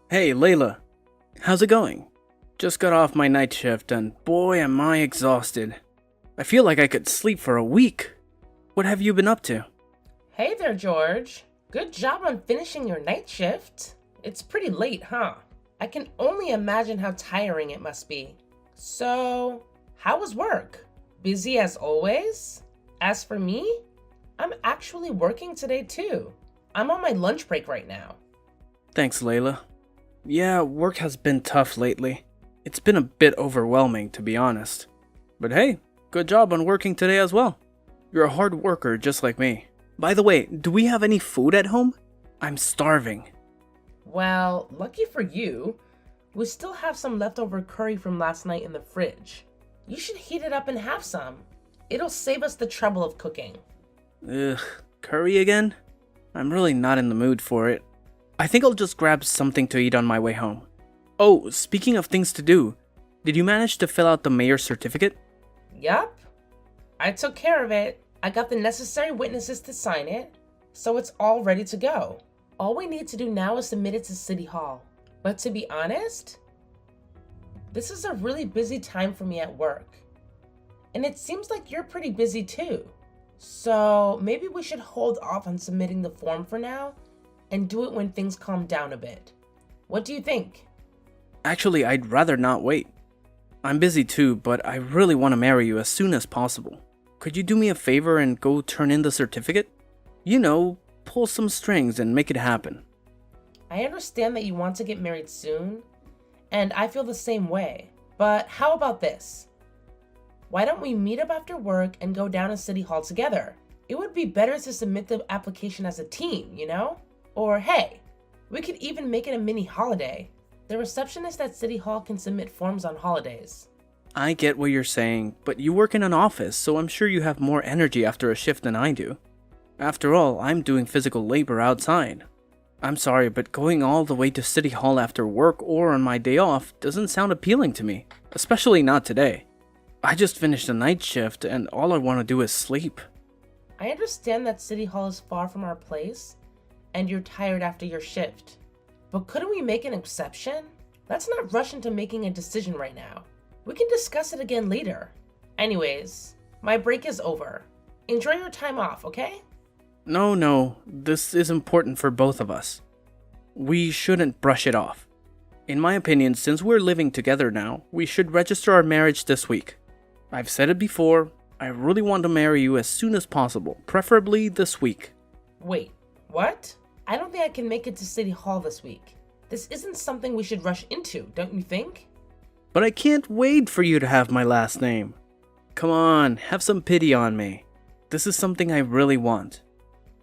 Hey, Layla. How's it going? Just got off my night shift and boy am I exhausted. I feel like I could sleep for a week. What have you been up to? Hey there, George. Good job on finishing your night shift. It's pretty late, huh? I can only imagine how tiring it must be. So, how was work? Busy as always? As for me, I'm actually working today too. I'm on my lunch break right now. Thanks, Layla. Yeah, work has been tough lately. It's been a bit overwhelming, to be honest. But hey, good job on working today as well. You're a hard worker just like me. By the way, do we have any food at home? I'm starving. Well, lucky for you, we still have some leftover curry from last night in the fridge. You should heat it up and have some. It'll save us the trouble of cooking. Ugh, curry again? I'm really not in the mood for it. I think I'll just grab something to eat on my way home. Oh, speaking of things to do, did you manage to fill out the mayor's certificate? Yup, I took care of it. I got the necessary witnesses to sign it, so it's all ready to go. All we need to do now is submit it to City Hall. But to be honest, this is a really busy time for me at work. And it seems like you're pretty busy too. So maybe we should hold off on submitting the form for now and do it when things calm down a bit. What do you think? Actually, I'd rather not wait. I'm busy too, but I really want to marry you as soon as possible. Could you do me a favor and go turn in the certificate? You know, pull some strings and make it happen. I understand that you want to get married soon, and I feel the same way. But how about this? Why don't we meet up after work and go down to City Hall together? It would be better to submit the application as a team, you know? Or hey, we could even make it a mini holiday. The receptionist at City Hall can submit forms on holidays. I get what you're saying, but you work in an office, so I'm sure you have more energy after a shift than I do. After all, I'm doing physical labor outside. I'm sorry, but going all the way to City Hall after work or on my day off doesn't sound appealing to me, especially not today. I just finished a night shift and all I want to do is sleep. I understand that City Hall is far from our place, and you're tired after your shift. But couldn't we make an exception? Let's not rush into making a decision right now. We can discuss it again later. Anyways, my break is over. Enjoy your time off, okay? No, this is important for both of us. We shouldn't brush it off. In my opinion, since we're living together now, we should register our marriage this week. I've said it before, I really want to marry you as soon as possible, preferably this week. Wait, what? I don't think I can make it to City Hall this week. This isn't something we should rush into, don't you think? But I can't wait for you to have my last name. Come on, have some pity on me. This is something I really want.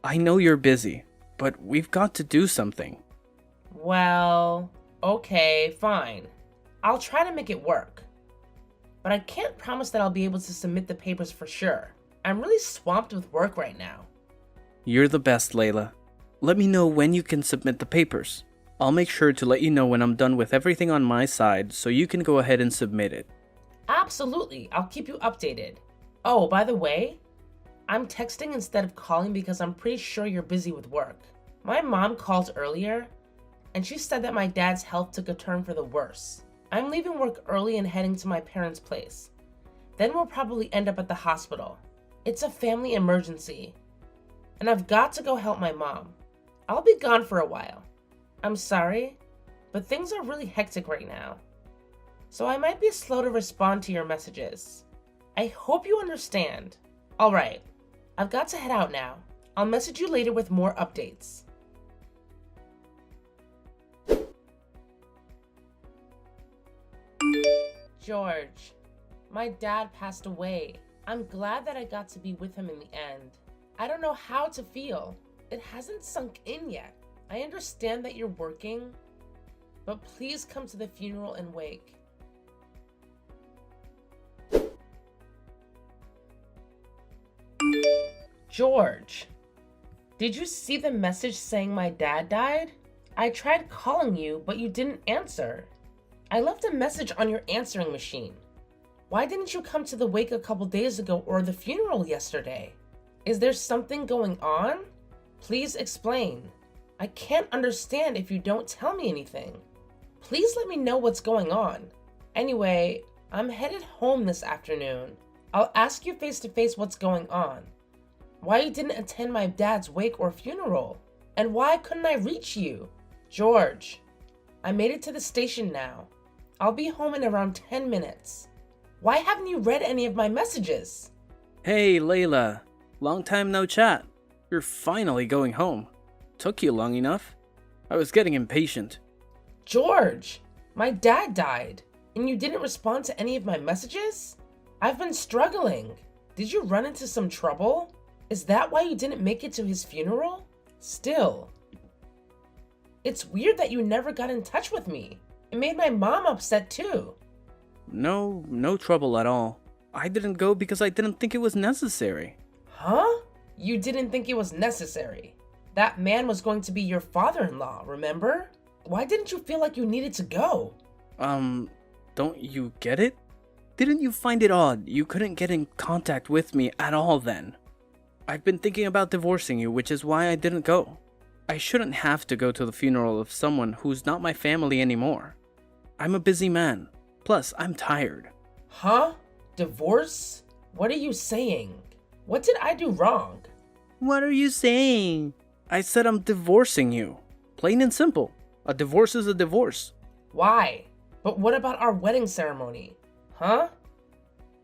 I know you're busy, but we've got to do something. Well, okay, fine. I'll try to make it work. But I can't promise that I'll be able to submit the papers for sure. I'm really swamped with work right now. You're the best, Layla. Let me know when you can submit the papers. I'll make sure to let you know when I'm done with everything on my side so you can go ahead and submit it. Absolutely, I'll keep you updated. Oh, by the way, I'm texting instead of calling because I'm pretty sure you're busy with work. My mom called earlier, and she said that my dad's health took a turn for the worse. I'm leaving work early and heading to my parents' place. Then we'll probably end up at the hospital. It's a family emergency, and I've got to go help my mom. I'll be gone for a while. I'm sorry, but things are really hectic right now, so I might be slow to respond to your messages. I hope you understand. Alright, I've got to head out now. I'll message you later with more updates. George, my dad passed away. I'm glad that I got to be with him in the end. I don't know how to feel. It hasn't sunk in yet. I understand that you're working, but please come to the funeral and wake. George, did you see the message saying my dad died? I tried calling you, but you didn't answer. I left a message on your answering machine. Why didn't you come to the wake a couple days ago or the funeral yesterday? Is there something going on? Please explain. I can't understand if you don't tell me anything. Please let me know what's going on. Anyway, I'm headed home this afternoon. I'll ask you face to face what's going on. Why you didn't attend my dad's wake or funeral? And why couldn't I reach you? George, I made it to the station now. I'll be home in around 10 minutes. Why haven't you read any of my messages? Hey, Layla. Long time no chat. You're finally going home. Took you long enough. I was getting impatient. George, my dad died, and you didn't respond to any of my messages? I've been struggling. Did you run into some trouble? Is that why you didn't make it to his funeral? Still, it's weird that you never got in touch with me. It made my mom upset too. No trouble at all. I didn't go because I didn't think it was necessary. Huh? You didn't think it was necessary? That man was going to be your father-in-law, remember? Why didn't you feel like you needed to go? Don't you get it? Didn't you find it odd you couldn't get in contact with me at all then? I've been thinking about divorcing you, which is why I didn't go. I shouldn't have to go to the funeral of someone who's not my family anymore. I'm a busy man. Plus, I'm tired. Huh? Divorce? What are you saying? What did I do wrong? What are you saying? I said I'm divorcing you. Plain and simple. A divorce is a divorce. Why? But what about our wedding ceremony? Huh?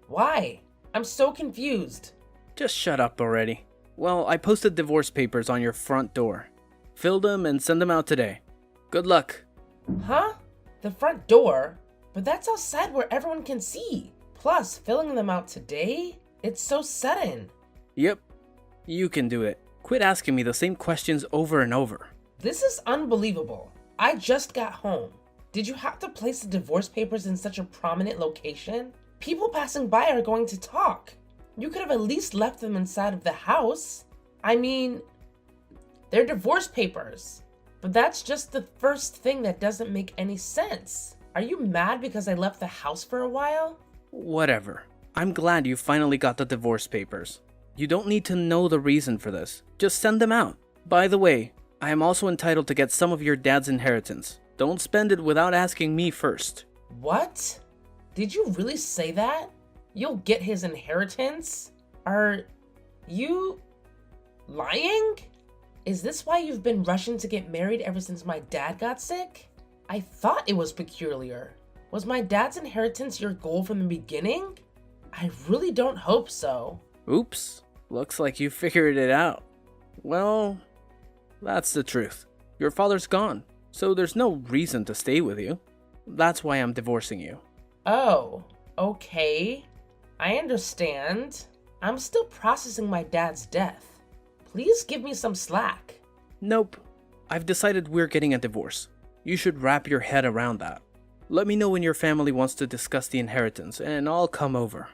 Why? I'm so confused. Just shut up already. Well, I posted divorce papers on your front door. Fill them and send them out today. Good luck. Huh? The front door? But that's outside where everyone can see. Plus, filling them out today? It's so sudden. Yep. You can do it. Quit asking me the same questions over and over. This is unbelievable. I just got home. Did you have to place the divorce papers in such a prominent location? People passing by are going to talk. You could have at least left them inside of the house. I mean, they're divorce papers. But that's just the first thing that doesn't make any sense. Are you mad because I left the house for a while? Whatever. I'm glad you finally got the divorce papers. You don't need to know the reason for this. Just send them out. By the way, I am also entitled to get some of your dad's inheritance. Don't spend it without asking me first. What? Did you really say that? You'll get his inheritance? Are you lying? Is this why you've been rushing to get married ever since my dad got sick? I thought it was peculiar. Was my dad's inheritance your goal from the beginning? I really don't hope so. Oops. Looks like you figured it out. Well, that's the truth. Your father's gone, so there's no reason to stay with you. That's why I'm divorcing you. Oh, okay. I understand. I'm still processing my dad's death. Please give me some slack. Nope. I've decided we're getting a divorce. You should wrap your head around that. Let me know when your family wants to discuss the inheritance, and I'll come over.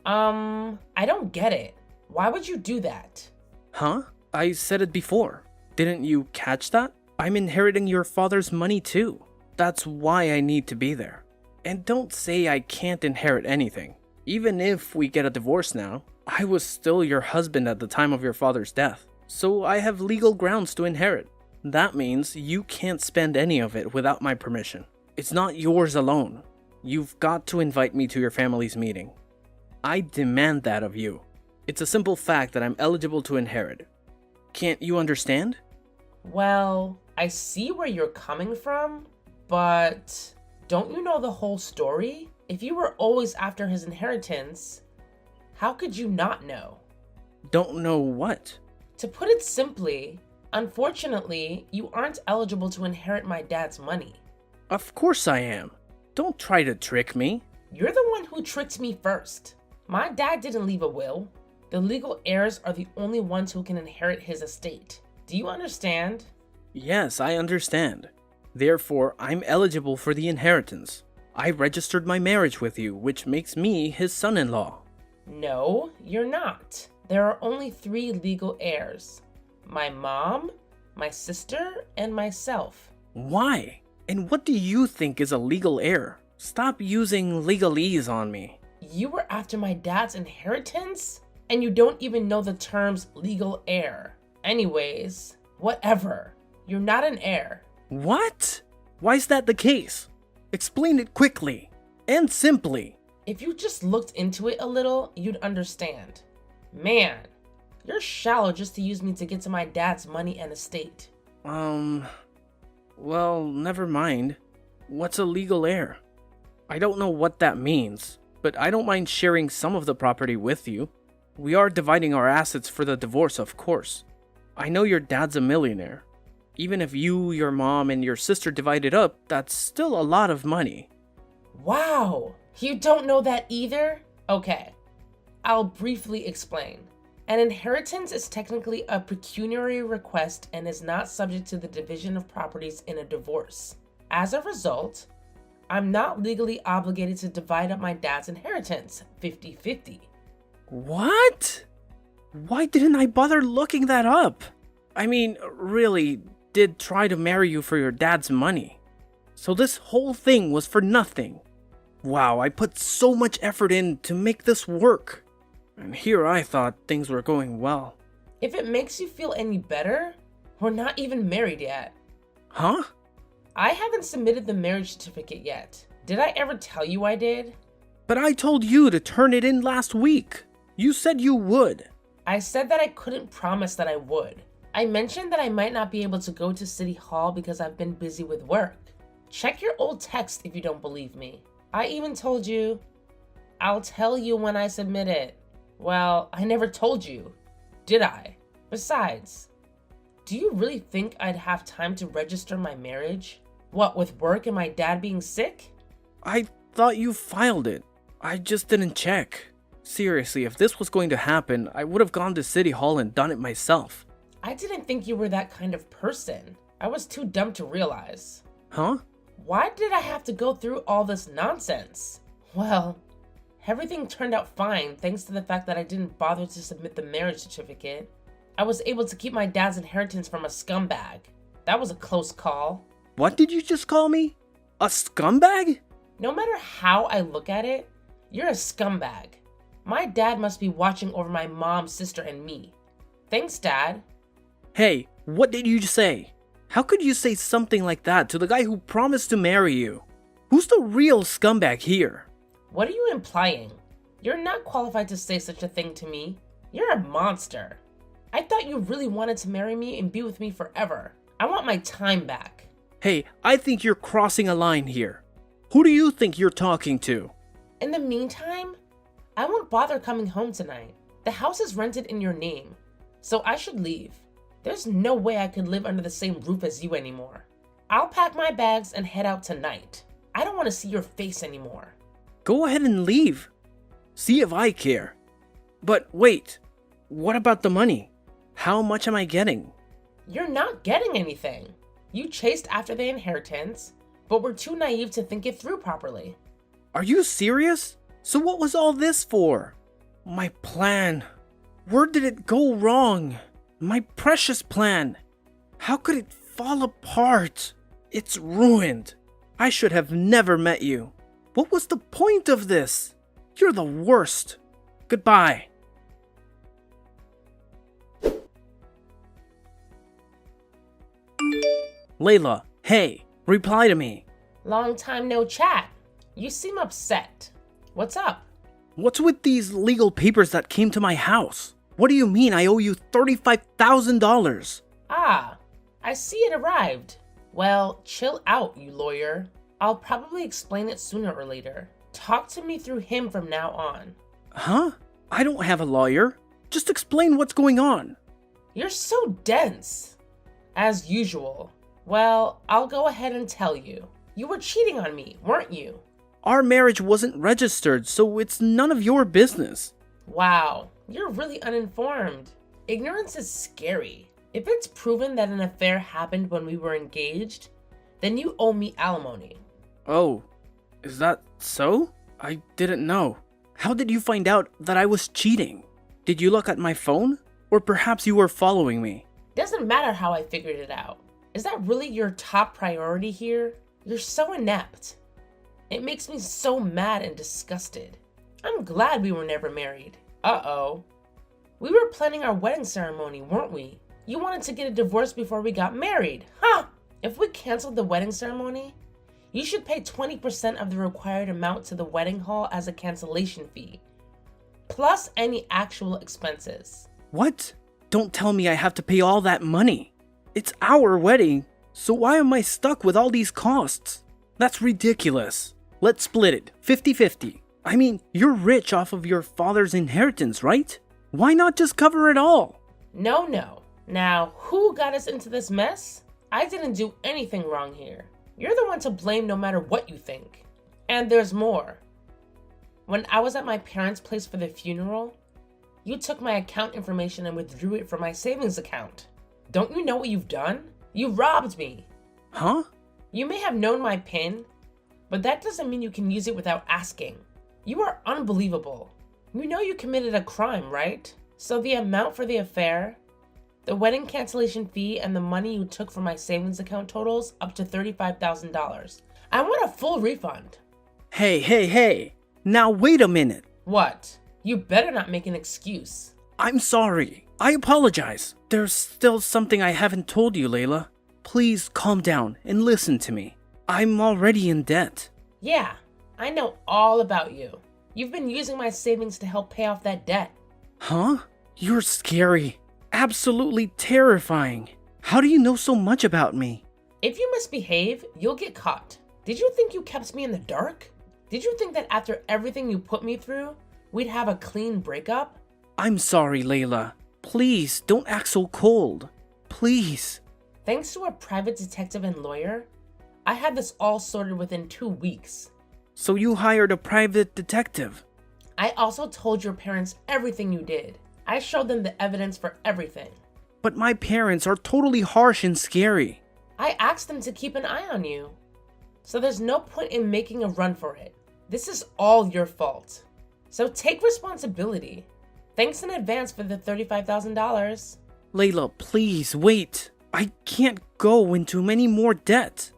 I don't get it. Why would you do that? Huh? I said it before. Didn't you catch that? I'm inheriting your father's money too. That's why I need to be there. And don't say I can't inherit anything. Even if we get a divorce now, I was still your husband at the time of your father's death. So I have legal grounds to inherit. That means you can't spend any of it without my permission. It's not yours alone. You've got to invite me to your family's meeting. I demand that of you. It's a simple fact that I'm eligible to inherit. Can't you understand? Well, I see where you're coming from, but don't you know the whole story? If you were always after his inheritance, how could you not know? Don't know what? To put it simply, unfortunately, you aren't eligible to inherit my dad's money. Of course I am. Don't try to trick me. You're the one who tricked me first. My dad didn't leave a will. The legal heirs are the only ones who can inherit his estate. Do you understand? Yes, I understand. Therefore, I'm eligible for the inheritance. I registered my marriage with you, which makes me his son-in-law. No, you're not. There are only 3 legal heirs. My mom, my sister, and myself. Why? And what do you think is a legal heir? Stop using legalese on me. You were after my dad's inheritance? And you don't even know the terms legal heir. Anyways, whatever. You're not an heir. What? Why is that the case? Explain it quickly and simply. If you just looked into it a little, you'd understand. Man, you're shallow just to use me to get to my dad's money and estate. Well, never mind. What's a legal heir? I don't know what that means, but I don't mind sharing some of the property with you. We are dividing our assets for the divorce, of course. I know your dad's a millionaire. Even if you, your mom, and your sister divide it up, that's still a lot of money. Wow, you don't know that either? Okay, I'll briefly explain. An inheritance is technically a pecuniary request and is not subject to the division of properties in a divorce. As a result, I'm not legally obligated to divide up my dad's inheritance 50-50. What? Why didn't I bother looking that up? I mean, really, did try to marry you for your dad's money. So this whole thing was for nothing. Wow, I put so much effort in to make this work. And here I thought things were going well. If it makes you feel any better, we're not even married yet. Huh? I haven't submitted the marriage certificate yet. Did I ever tell you I did? But I told you to turn it in last week. You said you would. I said that I couldn't promise that I would. I mentioned that I might not be able to go to City Hall because I've been busy with work. Check your old text if you don't believe me. I even told you, I'll tell you when I submit it. Well, I never told you, did I? Besides, do you really think I'd have time to register my marriage? What, with work and my dad being sick? I thought you filed it. I just didn't check. Seriously, if this was going to happen, I would have gone to City Hall and done it myself. I didn't think you were that kind of person. I was too dumb to realize. Huh? Why did I have to go through all this nonsense? Well, everything turned out fine thanks to the fact that I didn't bother to submit the marriage certificate. I was able to keep my dad's inheritance from a scumbag. That was a close call. What did you just call me? A scumbag? No matter how I look at it, you're a scumbag. My dad must be watching over my mom, sister, and me. Thanks, Dad. Hey, what did you say? How could you say something like that to the guy who promised to marry you? Who's the real scumbag here? What are you implying? You're not qualified to say such a thing to me. You're a monster. I thought you really wanted to marry me and be with me forever. I want my time back. Hey, I think you're crossing a line here. Who do you think you're talking to? In the meantime, I won't bother coming home tonight. The house is rented in your name, so I should leave. There's no way I could live under the same roof as you anymore. I'll pack my bags and head out tonight. I don't want to see your face anymore. Go ahead and leave. See if I care. But wait, what about the money? How much am I getting? You're not getting anything. You chased after the inheritance, but were too naive to think it through properly. Are you serious? So what was all this for? My plan. Where did it go wrong? My precious plan. How could it fall apart? It's ruined. I should have never met you. What was the point of this? You're the worst. Goodbye. Layla, hey, reply to me. Long time no chat. You seem upset. What's up? What's with these legal papers that came to my house? What do you mean I owe you $35,000? Ah, I see it arrived. Well, chill out, you lawyer. I'll probably explain it sooner or later. Talk to me through him from now on. Huh? I don't have a lawyer. Just explain what's going on. You're so dense. As usual. Well, I'll go ahead and tell you. You were cheating on me, weren't you? Our marriage wasn't registered, so it's none of your business. Wow, you're really uninformed. Ignorance is scary. If it's proven that an affair happened when we were engaged, then you owe me alimony. Oh, is that so? I didn't know. How did you find out that I was cheating? Did you look at my phone? Or perhaps you were following me? Doesn't matter how I figured it out. Is that really your top priority here? You're so inept. It makes me so mad and disgusted. I'm glad we were never married. Uh-oh. We were planning our wedding ceremony, weren't we? You wanted to get a divorce before we got married, huh? If we canceled the wedding ceremony, You should pay 20% of the required amount to the wedding hall as a cancellation fee, plus any actual expenses. What? Don't tell me I have to pay all that money. It's our wedding, so why am I stuck with all these costs? That's ridiculous. Let's split it, 50-50. I mean, you're rich off of your father's inheritance, right? Why not just cover it all? No. Now, who got us into this mess? I didn't do anything wrong here. You're the one to blame no matter what you think. And there's more. When I was at my parents' place for the funeral, you took my account information and withdrew it from my savings account. Don't you know what you've done? You robbed me. Huh? You may have known my PIN, but that doesn't mean you can use it without asking. You are unbelievable. You know you committed a crime, right? So the amount for the affair, the wedding cancellation fee, and the money you took from my savings account totals up to $35,000. I want a full refund. Hey. Now wait a minute. What? You better not make an excuse. I'm sorry. I apologize. There's still something I haven't told you, Layla. Please calm down and listen to me. I'm already in debt. Yeah, I know all about you. You've been using my savings to help pay off that debt. Huh? You're scary. Absolutely terrifying. How do you know so much about me? If you misbehave, you'll get caught. Did you think you kept me in the dark? Did you think that after everything you put me through, we'd have a clean breakup? I'm sorry, Layla. Please, don't act so cold. Please. Thanks to a private detective and lawyer, I had this all sorted within 2 weeks. So you hired a private detective? I also told your parents everything you did. I showed them the evidence for everything. But my parents are totally harsh and scary. I asked them to keep an eye on you. So there's no point in making a run for it. This is all your fault. So take responsibility. Thanks in advance for the $35,000. Layla, please wait. I can't go into any more debt.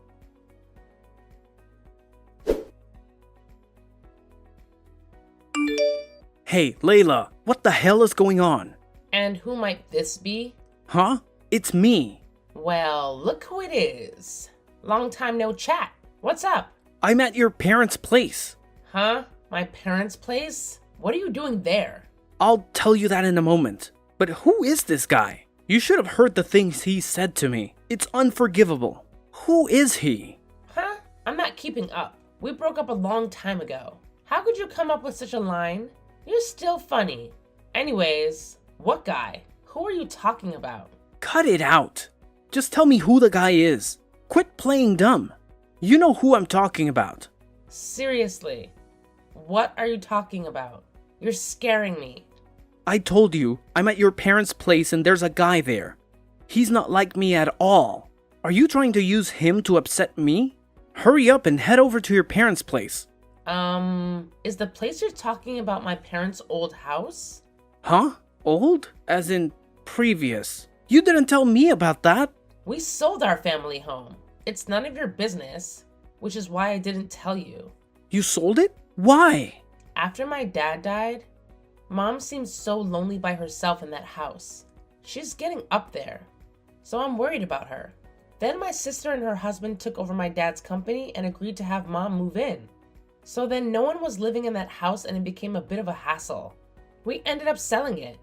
Hey, Layla, what the hell is going on? And who might this be? Huh? It's me. Well, look who it is. Long time no chat. What's up? I'm at your parents' place. Huh? My parents' place? What are you doing there? I'll tell you that in a moment. But who is this guy? You should have heard the things he said to me. It's unforgivable. Who is he? Huh? I'm not keeping up. We broke up a long time ago. How could you come up with such a line? You're still funny. Anyways, what guy? Who are you talking about? Cut it out. Just tell me who the guy is. Quit playing dumb. You know who I'm talking about. Seriously, what are you talking about? You're scaring me. I told you, I'm at your parents' place and there's a guy there. He's not like me at all. Are you trying to use him to upset me? Hurry up and head over to your parents' place. Is the place you're talking about my parents' old house? Huh? Old? As in previous. You didn't tell me about that. We sold our family home. It's none of your business, which is why I didn't tell you. You sold it? Why? After my dad died, Mom seems so lonely by herself in that house. She's getting up there, so I'm worried about her. Then my sister and her husband took over my dad's company and agreed to have Mom move in. So then no one was living in that house and it became a bit of a hassle. We ended up selling it.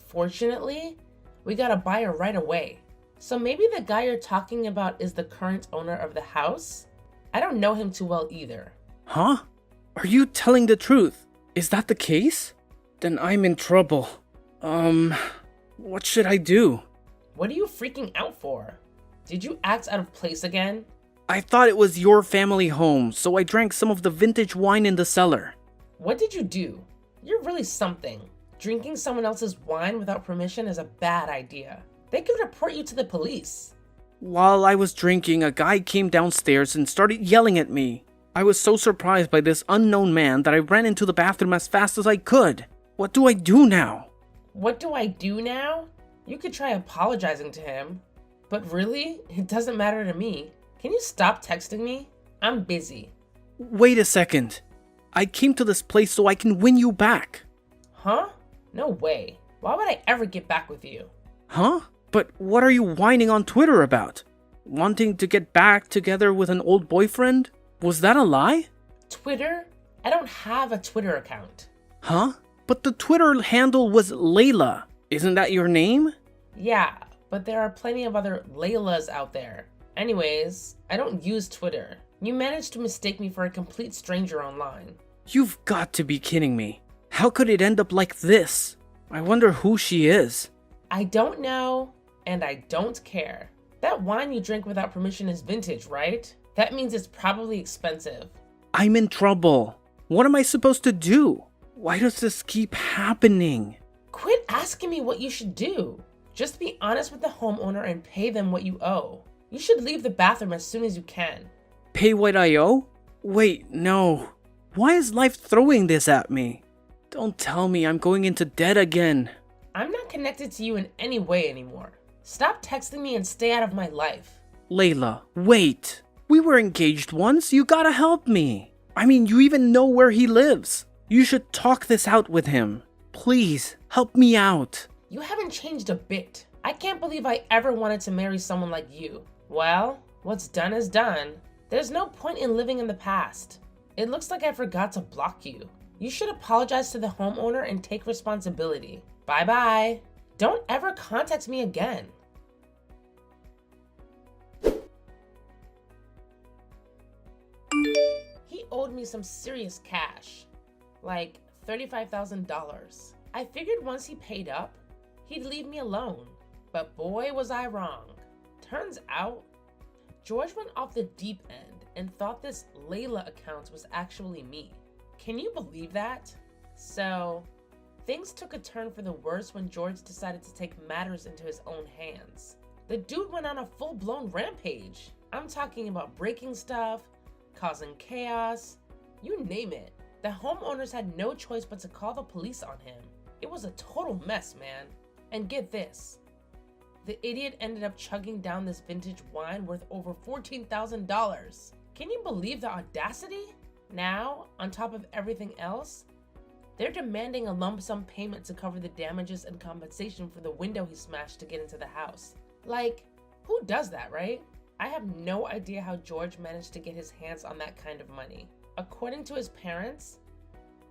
Fortunately, we got a buyer right away. So maybe the guy you're talking about is the current owner of the house? I don't know him too well either. Huh? Are you telling the truth? Is that the case? Then I'm in trouble. What should I do? What are you freaking out for? Did you act out of place again? I thought it was your family home, so I drank some of the vintage wine in the cellar. What did you do? You're really something. Drinking someone else's wine without permission is a bad idea. They could report you to the police. While I was drinking, a guy came downstairs and started yelling at me. I was so surprised by this unknown man that I ran into the bathroom as fast as I could. What do I do now? What do I do now? You could try apologizing to him. But really, it doesn't matter to me. Can you stop texting me? I'm busy. Wait a second. I came to this place so I can win you back. Huh? No way. Why would I ever get back with you? Huh? But what are you whining on Twitter about? Wanting to get back together with an old boyfriend? Was that a lie? Twitter? I don't have a Twitter account. Huh? But the Twitter handle was Layla. Isn't that your name? Yeah, but there are plenty of other Laylas out there. Anyways, I don't use Twitter. You managed to mistake me for a complete stranger online. You've got to be kidding me. How could it end up like this? I wonder who she is. I don't know, and I don't care. That wine you drink without permission is vintage, right? That means it's probably expensive. I'm in trouble. What am I supposed to do? Why does this keep happening? Quit asking me what you should do. Just be honest with the homeowner and pay them what you owe. You should leave the bathroom as soon as you can. Pay what I owe? Wait, no. Why is life throwing this at me? Don't tell me I'm going into debt again. I'm not connected to you in any way anymore. Stop texting me and stay out of my life. Layla, wait. We were engaged once. You gotta help me. I mean, you even know where he lives. You should talk this out with him. Please, help me out. You haven't changed a bit. I can't believe I ever wanted to marry someone like you. Well, what's done is done. There's no point in living in the past. It looks like I forgot to block you. You should apologize to the homeowner and take responsibility. Bye-bye. Don't ever contact me again. He owed me some serious cash, like $35,000. I figured once he paid up, he'd leave me alone. But boy, was I wrong. Turns out, George went off the deep end and thought this Layla account was actually me. Can you believe that? So, things took a turn for the worse when George decided to take matters into his own hands. The dude went on a full-blown rampage. I'm talking about breaking stuff, causing chaos, you name it. The homeowners had no choice but to call the police on him. It was a total mess, man. And get this, the idiot ended up chugging down this vintage wine worth over $14,000. Can you believe the audacity? Now, on top of everything else, they're demanding a lump sum payment to cover the damages and compensation for the window he smashed to get into the house. Like, who does that, right? I have no idea how George managed to get his hands on that kind of money. According to his parents,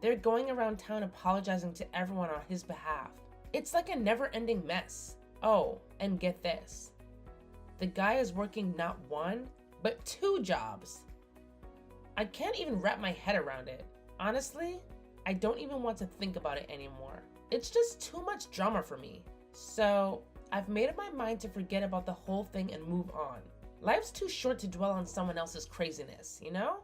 they're going around town apologizing to everyone on his behalf. It's like a never-ending mess. Oh, and get this. The guy is working not one, but 2 jobs. I can't even wrap my head around it. Honestly, I don't even want to think about it anymore. It's just too much drama for me. So, I've made up my mind to forget about the whole thing and move on. Life's too short to dwell on someone else's craziness, you know?